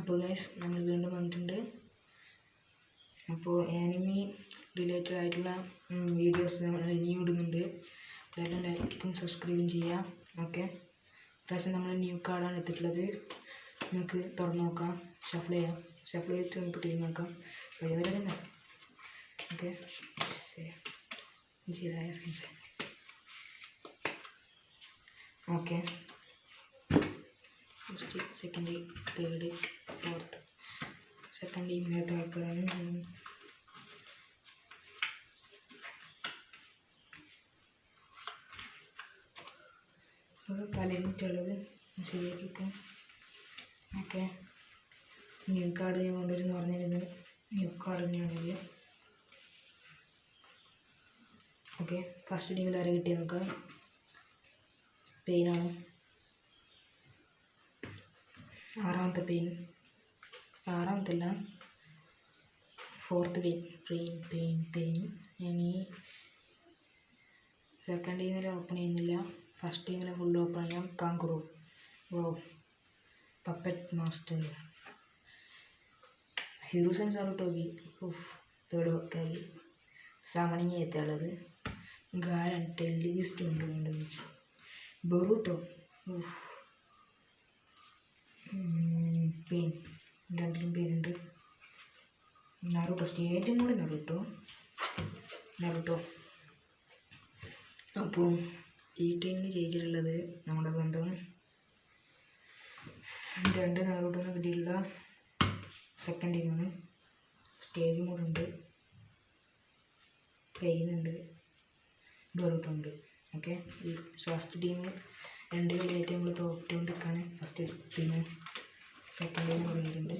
അപ്പോൾ ഗൈസ് നമ്മൾ വീണ്ടും വന്നിട്ടുണ്ട്. അപ്പോൾ ആനിമി റിലേറ്റഡ് ആയിട്ടുള്ള വീഡിയോസ് നമ്മൾ ഇനിയും ഇടുന്നുണ്ട്. എല്ലാവരും ലൈക്കും സബ്സ്ക്രൈബും ചെയ്യാം. ഓക്കെ, പ്രാവശ്യം നമ്മൾ ന്യൂ കാർഡാണ് എടുത്തിട്ടുള്ളത്. നമുക്ക് തുറന്ന് നോക്കാം, ഷഫിൾ ചെയ്യാം. ഷഫിൾ ചെയ്തിട്ട് നമുക്ക് ടീം നോക്കാം. വരെ തന്നെ. Okay, okay, first second third fourth second ടീമിനകത്ത് ആൾക്കാരാണ്. അത് തലങ്ങിട്ടുള്ളത് ശരിയാക്കിക്കും. ഓക്കെ, ന്യൂ കാർഡ് ഞാൻ കൊണ്ടുവരുമെന്ന് പറഞ്ഞിരുന്നു. ന്യൂ കാർഡ് തന്നെയാണെങ്കിൽ ഓക്കെ. ഫസ്റ്റ് ടീമിൽ ആരെ കിട്ടിയ നോക്കാം. പെയിനാണ്, ആറാമത്തെ ആറാമത്തല്ല, ഫോർത്ത് പെയിൻ. ഇനി സെക്കൻഡ് ടീമിൽ ഓപ്പൺ ചെയ്യുന്നില്ല. ഫസ്റ്റ് ടീമിൽ ഫുൾ ഓപ്പൺ ചെയ്യാം. കാങ്കുറു, പപ്പറ്റ് മാസ്റ്റർ, ഹ്യൂസൻ സാബട്ടോഗി, തേർഡ് വക്കായി, സമണിങ് എത്താനുള്ളത്, ഗാരൻ ടെലിവിസ്റ്റ് ഉണ്ട്, ബൊറൂട്ടോ, പെയിൻ, രണ്ടിലും പേരുണ്ട്. നറൂട്ടോ, സ്റ്റേജും കൂടി നറൂട്ടോ. അപ്പോൾ ഈ ടീമിന് ജയിച്ചിട്ടുള്ളത് നമ്മുടെ സ്വന്തം 2 നറൂട്ടോനെ കിട്ടിയിട്ടുള്ള സെക്കൻഡ് ടീമാണ്. സ്റ്റേജും കൂടെ ഉണ്ട്, പെയിനുണ്ട്, ബൊറൂട്ടോ ഉണ്ട്. ഓക്കെ, ഈ ഫസ്റ്റ് ടീം 2 കളിയായിട്ട് നമ്മൾ തോറ്റുകൊണ്ടിരിക്കുകയാണ്. ഫസ്റ്റ് ടീം സെക്കൻഡ് ടീം തുടങ്ങിയിട്ടുണ്ട്.